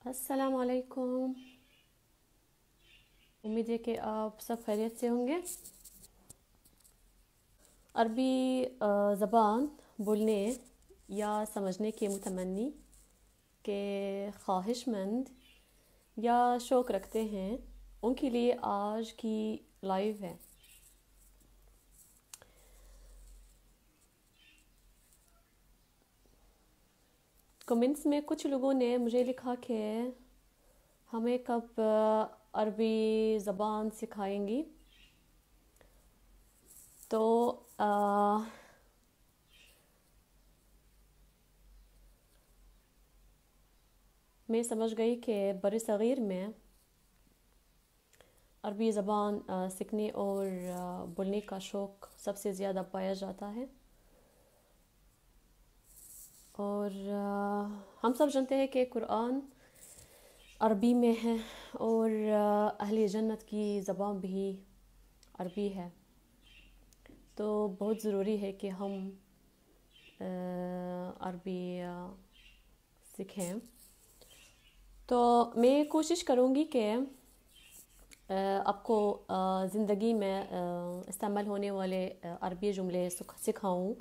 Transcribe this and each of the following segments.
السلام علیکم۔ امید ہے کہ آپ سب خیریت سے ہوں گے۔ عربی زبان بولنے یا سمجھنے کے متمنی کے خواہش مند یا شوق رکھتے ہیں ان کے لیے آج کی لائیو ہے۔ کمنٹس میں کچھ لوگوں نے مجھے لکھا کہ ہمیں کب عربی زبان سکھائیں گی، تو میں سمجھ گئی کہ بر صغیر میں عربی زبان سیکھنے اور بولنے کا شوق سب سے زیادہ پایا جاتا ہے، اور ہم سب جانتے ہیں کہ قرآن عربی میں ہے اور اہل جنت کی زبان بھی عربی ہے، تو بہت ضروری ہے کہ ہم عربی سیکھیں۔ تو میں کوشش کروں گی کہ آپ کو زندگی میں استعمال ہونے والے عربی جملے سکھاؤں،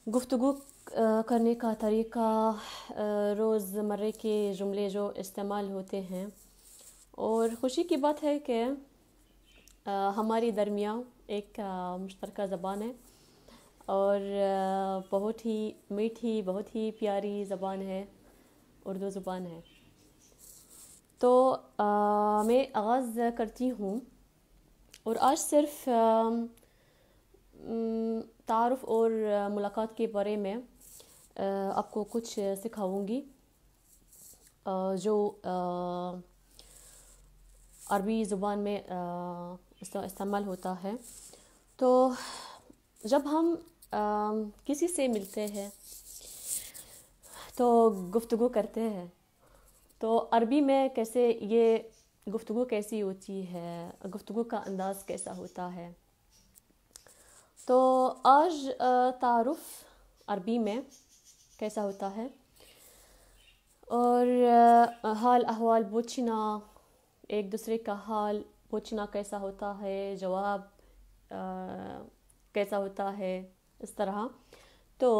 گفتگو کرنے کا طریقہ، روزمرہ کے جملے جو استعمال ہوتے ہیں، اور خوشی کی بات ہے کہ ہماری درمیان ایک مشترکہ زبان ہے اور بہت ہی میٹھی، بہت ہی پیاری زبان ہے، اردو زبان ہے۔ تو میں آغاز کرتی ہوں، اور آج صرف تعارف اور ملاقات کے بارے میں آپ کو کچھ سکھاؤں گی جو عربی زبان میں استعمال ہوتا ہے۔ تو جب ہم کسی سے ملتے ہیں تو گفتگو کرتے ہیں، تو عربی میں کیسے یہ گفتگو کیسی ہوتی ہے، گفتگو کا انداز کیسا ہوتا ہے۔ تو آج تعارف عربی میں کیسا ہوتا ہے، اور حال احوال پوچھنا، ایک دوسرے کا حال پوچھنا کیسا ہوتا ہے، جواب کیسا ہوتا ہے، اس طرح۔ تو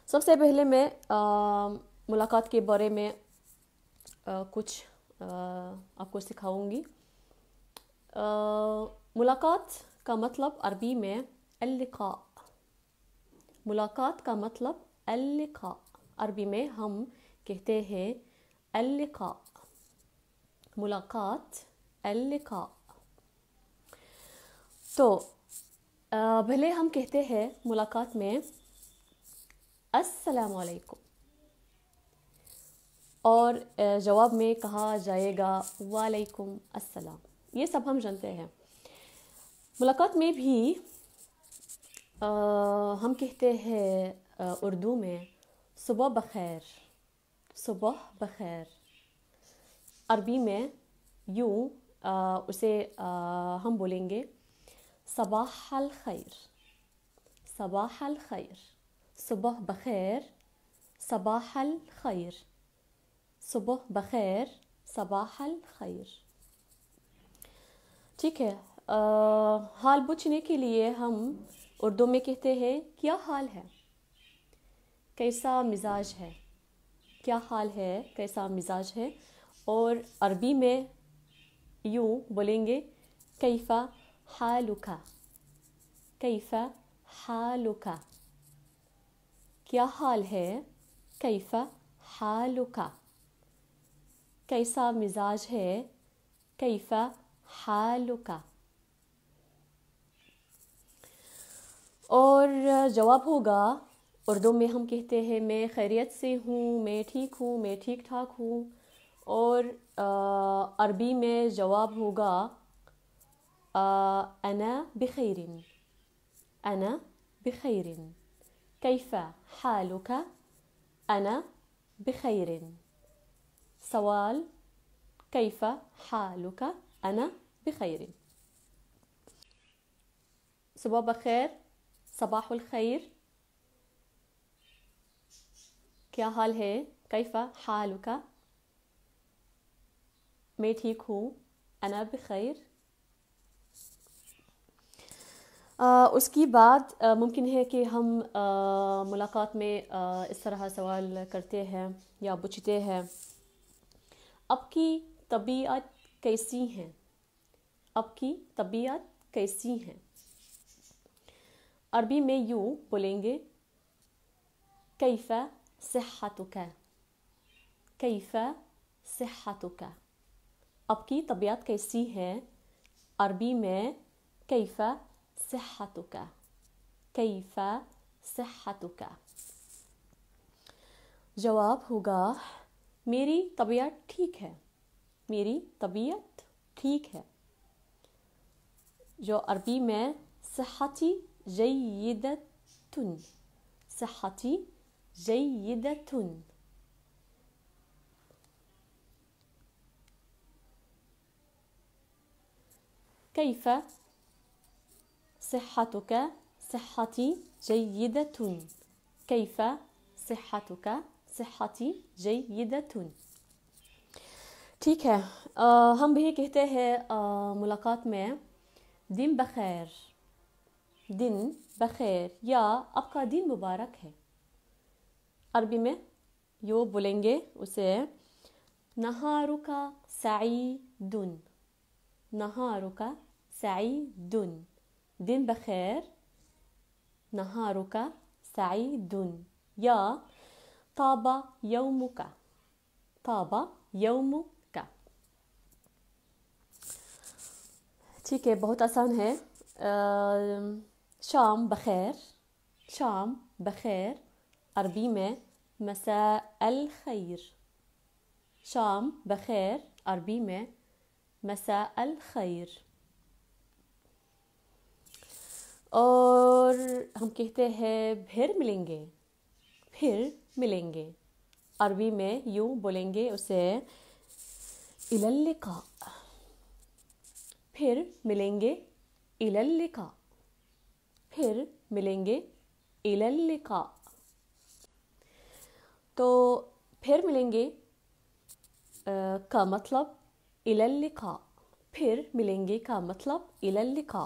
سب سے پہلے میں ملاقات کے بارے میں کچھ آپ کو سکھاؤں گی۔ ملاقات کا مطلب عربی میں اللقاء۔ ملاقات کا مطلب اللقاء، عربی میں ہم کہتے ہیں اللقاء، ملاقات، اللقاء۔ تو پہلے ہم کہتے ہیں ملاقات میں السلام علیکم، اور جواب میں کہا جائے گا وعلیکم السلام۔ یہ سب ہم جانتے ہیں۔ ملاقات میں بھی ہم کہتے ہیں اردو میں صبح بخیر، صبح بخیر۔ عربی میں یوں اسے ہم بولیں گے صباح الخیر، صباح الخیر، صبح بخیر، صباح الخیر، صبح بخیر، صباح الخیر۔ ٹھیک ہے۔ حال پوچھنے کے لیے ہم اردو میں کہتے ہیں کیا حال ہے، کیسا مزاج ہے، کیا حال ہے، کیسا مزاج ہے۔ اور عربی میں یوں بولیں گے کیف حالک، کیف حالک، کیا حال ہے، کیف حالک، کیسا مزاج ہے، کیف حالک۔ اور جواب ہوگا، اردو میں ہم کہتے ہیں میں خیریت سے ہوں، میں ٹھیک ہوں، میں ٹھیک ٹھاک ہوں، اور عربی میں جواب ہوگا انا بخیر، انا بخیر، کیف حالک، انا بخیر۔ سوال کیف حالک، انا بخیر۔ صبح بخیر، صباح الخیر، کیا حال ہے، کیف حالک، میں ٹھیک ہوں، انا بخیر۔ اس کی بعد ممکن ہے کہ ہم ملاقات میں اس طرح سوال کرتے ہیں یا پوچھتے ہیں، آپ کی طبیعت کیسی ہے؟ آپ کی طبیعت کیسی ہے؟ عربی میں یوں بولیں گے، کیف صحتک، کیف صحتک۔ آپ کی طبیعت کیسی ہے؟ عربی میں کیف صحتک، کیف صحتک۔ جواب ہوگا، میری طبیعت ٹھیک ہے، میری طبیعت ٹھیک ہے، جو عربی میں صحتی جیدتن، صحتی جیدتن۔ کیف صحتک؟ صحتی جیدتن، کیف صحتک؟ صحتی جیدتن۔ ٹھیک ہے، ہم بھی کہتے ہیں ملاقات میں دن بخیر، دن بخیر، یا آپ کا دن مبارک ہے۔ عربی میں یوں بولیں گے اسے، نہارک سعید، نہارک سعید، دن بخیر، نہارک سعید، یا طاب یومک، طاب یومک۔ ٹھیک ہے، بہت آسان ہے۔ شام بخیر، شام بخیر، عربی میں مساء الخیر، شام بخیر، عربی میں مساء الخیر۔ اور ہم کہتے ہیں پھر ملیں گے، پھر ملیں گے، عربی میں یوں بولیں گے اسے، الی اللقاء، پھر ملیں گے، الی اللقاء، پھر ملیں گے، الی اللقاء۔ تو پھر ملیں گے کا مطلب الی اللقاء، پھر ملیں گے کا مطلب الی اللقاء۔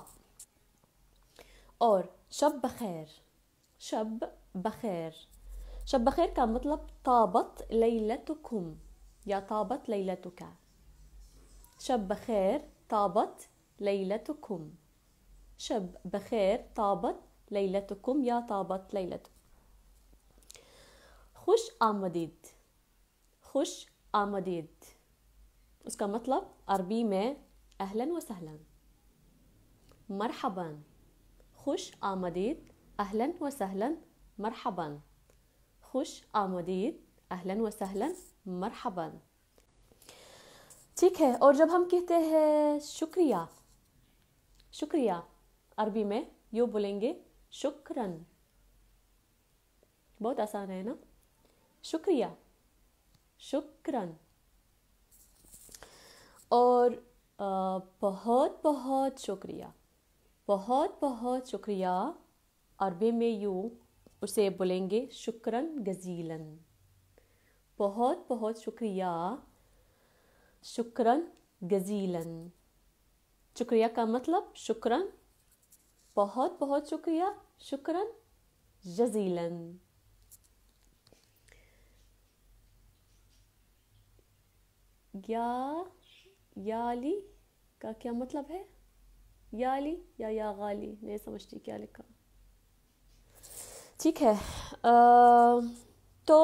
اور شب بخیر، شب بخیر، شب بخیر کا مطلب طابت لیلتکم یا طابت لیلتک، شب بخیر طابت لیلتکم، شب بخیر طابت لیلتکم یا طابت لیلتکم۔ خوش آمدید، خوش آمدید، اس کا مطلب عربی میں اہلاً و سہلاً، مرحباً، خوش آمدید، اہلاً و سہلاً، مرحباً، خوش آمدید، اہلاً و سہلاً، مرحباً۔ ٹھیک ہے، اور جب ہم کہتے ہیں شکریہ، شکریہ، عربی میں یوں بولیں گے، شکراً۔ بہت آسان ہے نا، شکریہ، شکراً۔ اور بہت بہت شکریہ، بہت بہت شکریہ، عربی میں یوں اسے بولیں گے، شکراً جزیلاً، بہت بہت شکریہ، شکراً جزیلاً۔ شکریہ کا مطلب شکراً، بہت بہت شکریہ، شکراً جزیلاً۔ یالی کا کیا مطلب ہے؟ یالی یا غالی، نہیں سمجھتی کیا لکھا۔ ٹھیک ہے، تو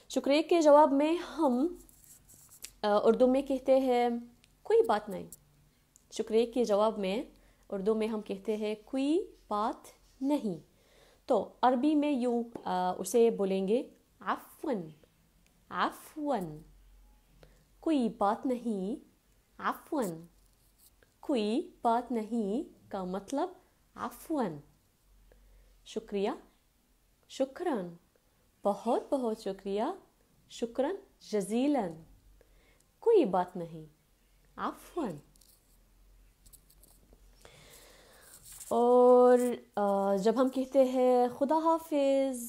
شکریہ کے جواب میں ہم اردو میں کہتے ہیں کوئی بات نہیں۔ شکریہ کے جواب میں اردو میں ہم کہتے ہیں کوئی بات نہیں۔ تو عربی میں یوں اسے بولیں گے، عفواً، عفواً، کوئی بات نہیں، عفواً، کوئی بات نہیں کا مطلب عفواً، شکریہ، شکراً، بہت بہت شکریہ، شکراً جزیلاً، کوئی بات نہیں، عفواً۔ اور جب ہم کہتے ہیں خدا حافظ،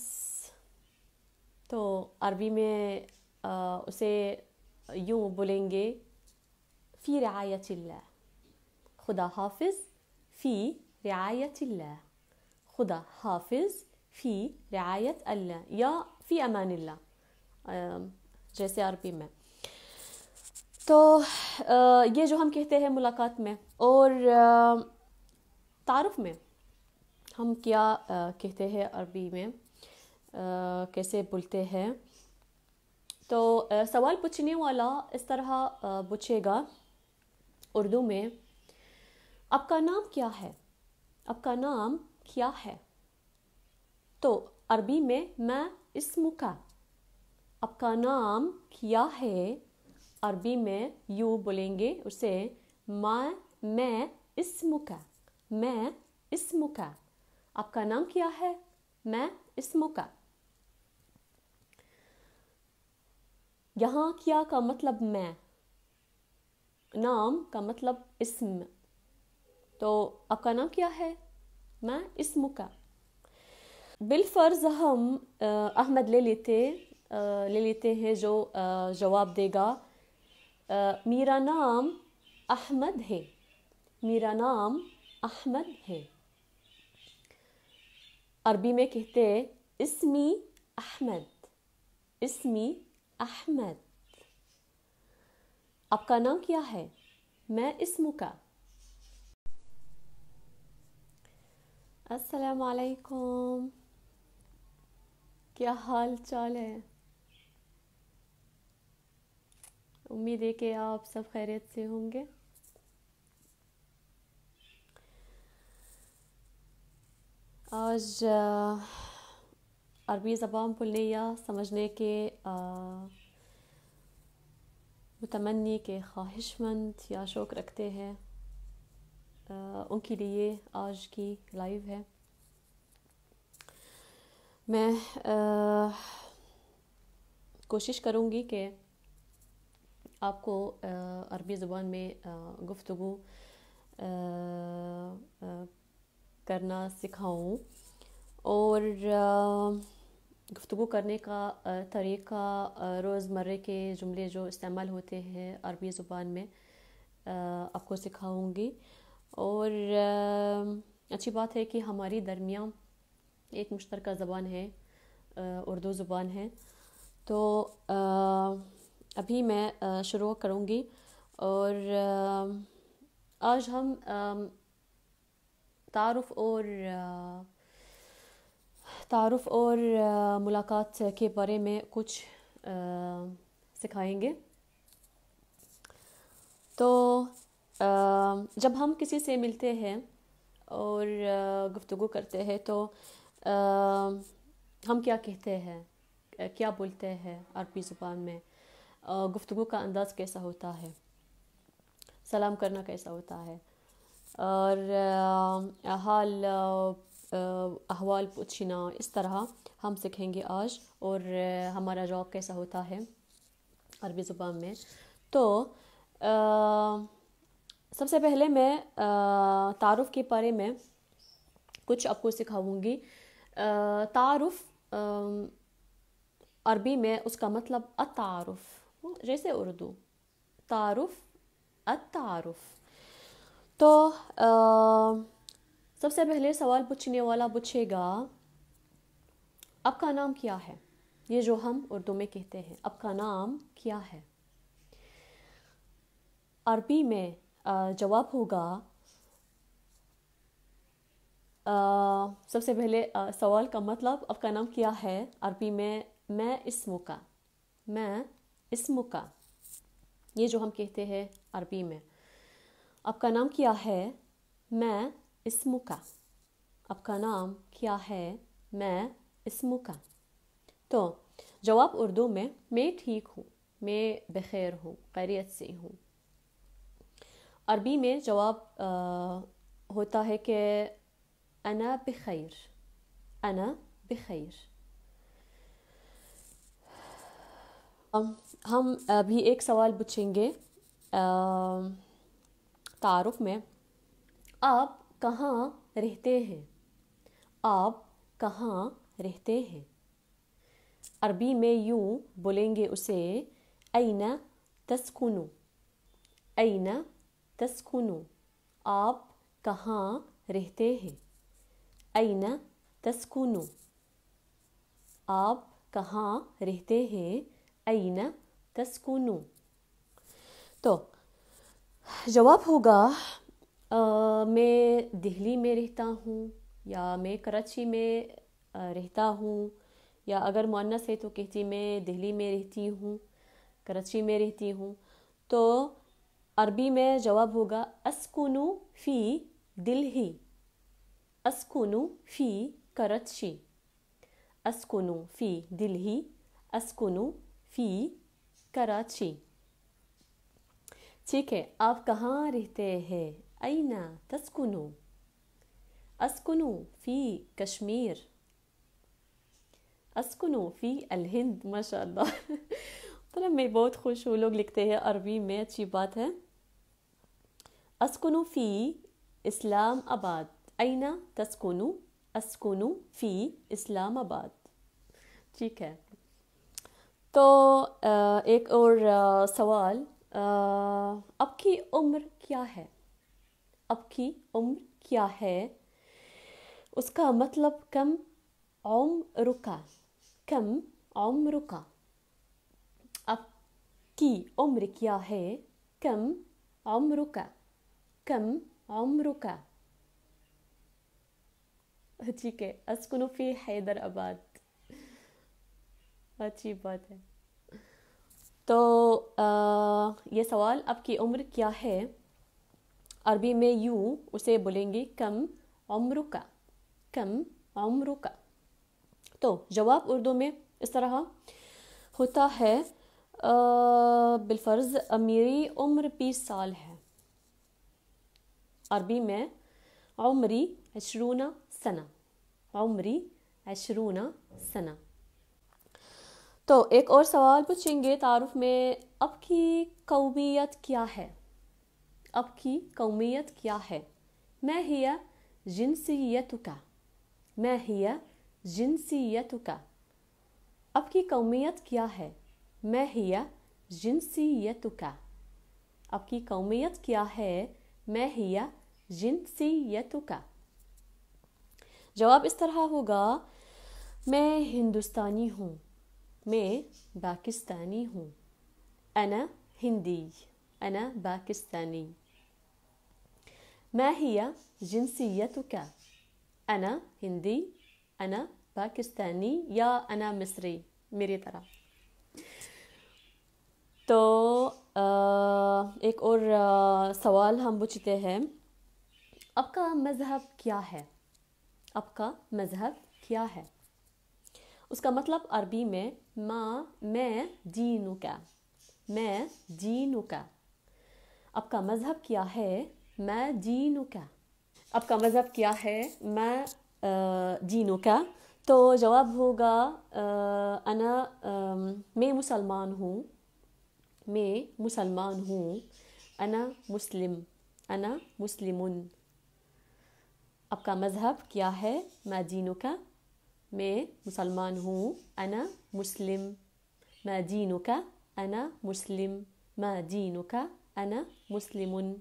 تو عربی میں اسے یوں بولیں گے فی رعایت اللہ، خدا حافظ فی رعایت اللہ، خدا حافظ فی رعایت اللہ، یا فی امان اللہ جیسے عربی میں. تو یہ جو ہم کہتے ہیں ملاقات میں. اور تعارف میں ہم کیا کہتے ہیں عربی میں، کیسے بولتے ہیں. تو سوال پوچھنے والا اس طرح پوچھے گا اردو میں، آپ کا نام کیا ہے؟ آپ کا نام کیا ہے؟ تو عربی میں ما اسمک، آپ کا نام کیا ہے؟ عربی میں یوں بولیں گے اسے میں اسمک، میں اسمک. آپ کا نام کیا ہے؟ میں اسمک. یہاں کیا کا مطلب میں، نام کا مطلب اسم. تو آپ کا نام کیا ہے؟ میں اسمک. بالفرض ہم احمد لے لیتے ہیں جو جواب دے گا میرا نام احمد ہے، میرا نام احمد ہے. عربی میں کہتے اسمی احمد، اسمی احمد. آپ کا نام کیا ہے؟ میں اسمک. السلام علیکم، کیا حال چال ہے؟ امید ہے کہ آپ سب خیریت سے ہوں گے. آج عربی زبان بولنے یا سمجھنے کے متمنی کے خواہش مند یا شوق رکھتے ہیں، ان کے لیے آج کی لائیو ہے. میں کوشش کروں گی کہ آپ کو عربی زبان میں گفتگو کرنا سکھاؤں، اور گفتگو کرنے کا طریقہ، روزمرہ کے جملے جو استعمال ہوتے ہیں عربی زبان میں آپ کو سکھاؤں گی. اور اچھی بات ہے کہ ہماری درمیان ایک مشترکہ زبان ہے، اردو زبان ہے. تو ابھی میں شروع کروں گی. اور آج ہم تعارف اور ملاقات کے بارے میں کچھ سکھائیں گے. تو جب ہم کسی سے ملتے ہیں اور گفتگو کرتے ہیں تو ہم کیا کہتے ہیں، کیا بولتے ہیں عربی زبان میں، گفتگو کا انداز کیسا ہوتا ہے، سلام کرنا کیسا ہوتا ہے، اور حال احوال پوچھنا، اس طرح ہم سیکھیں گے آج. اور ہمارا جواب کیسا ہوتا ہے عربی زبان میں. تو سب سے پہلے میں تعارف کے بارے میں کچھ آپ کو سکھاؤں گی. تعارف عربی میں اس کا مطلب التعارف، جیسے اردو تعارف، التعارف. تو سب سے پہلے سوال پوچھنے والا پوچھے گا آپ کا نام کیا ہے. یہ جو ہم اردو میں کہتے ہیں آپ کا نام کیا ہے، عربی میں جواب ہوگا سب سے پہلے سوال کا مطلب آپ کا نام کیا ہے عربی میں اسمک، میں اسمک. یہ جو ہم کہتے ہیں عربی میں آپ کا نام کیا ہے، میں اسمک. آپ کا نام کیا ہے، میں اسمک. تو جواب اردو میں ٹھیک ہوں، میں بخیر ہوں، خیریت سے ہوں. عربی میں جواب ہوتا ہے کہ انا بخیر، انا بخیر. ہم ابھی ایک سوال پوچھیں گے تعارف میں، آپ کہاں رہتے ہیں، آپ کہاں رہتے ہیں. عربی میں یوں بولیں گے اسے این تسکنو، این تسکنو، آپ کہاں رہتے ہیں، این تسکنو، آپ کہاں رہتے ہیں، این تسکنو۔ تو جواب ہوگا میں دہلی میں رہتا ہوں، یا میں کراچی میں رہتا ہوں، یا اگر مؤنث ہے تو کہتی میں دہلی میں رہتی ہوں، کراچی میں رہتی ہوں۔ تو عربی میں جواب ہوگا اسکنو فی دلہی، اسکنو فی کراچی، اسکنو فی دلہی، اسکنو فی کراچی۔ ٹھیک ہے، آپ کہاں رہتے ہیں، این تسکنو، اسکنو فی کشمیر، اسکنو فی الہند۔ ماشاء اللہ طرح میں بہت خوش ہوں، لوگ لکھتے ہیں عربی میں، اچھی بات ہے۔ اسکنو فی اسلام آباد، این تسکنو، اسکنو فی اسلام آباد۔ ٹھیک ہے، تو ایک اور سوال، آپ کی عمر کیا ہے، آپ کی عمر کیا ہے، اس کا مطلب کم عمرکا، کم عمرکا، آپ کی عمر کیا ہے، کم عمرکا، کم عمرکا۔ ٹھیک ہے، اسکنو فی حیدر آباد، اچھی بات ہے۔ تو یہ سوال آپ کی عمر کیا ہے، عربی میں یوں اسے بولیں گے کم عمرکا، کم عمرکا۔ تو جواب اردو میں اس طرح ہوتا ہے بالفرض میری عمر 20 سال ہے، عربی میں عمری 20 سنہ، عمری 20 سنہ۔ تو ایک اور سوال پوچھیں گے تعارف میں، آپ کی قومیت کیا ہے، آپ کی قومیت کیا ہے، ما ہی جنسیتک، ما ہی جنسیتک، آپ کی قومیت کیا ہے، ما ہی جنسیتک، آپ کی قومیت کیا ہے، ما ہی جنسیتک۔ جواب اس طرح ہوگا، میں ہندوستانی ہوں، میں پاکستانی ہوں، انا ہندی، انا پاکستانی۔ ما ہی جنسیتک، انا ہندی، انا پاکستانی، یا انا مصری، میری طرح۔ تو ایک اور سوال ہم پوچھتے ہیں، آپ کا مذہب کیا ہے، آپ کا مذہب کیا ہے، اس کا مطلب عربی میں میں دینک، میں دینک، آپ کا مذہب کیا ہے، میں دینک، آپ کا مذہب کیا ہے، میں دینک۔ تو جواب ہوگا میں مسلمان ہوں، میں مسلمان ہوں، انا مسلم، انا مسلمن۔ آپ کا مذہب کیا ہے، ما دینک، میں مسلمان ہوں، انا مسلم، ما دینک، انا مسلم، ما دینک، انا مسلمن۔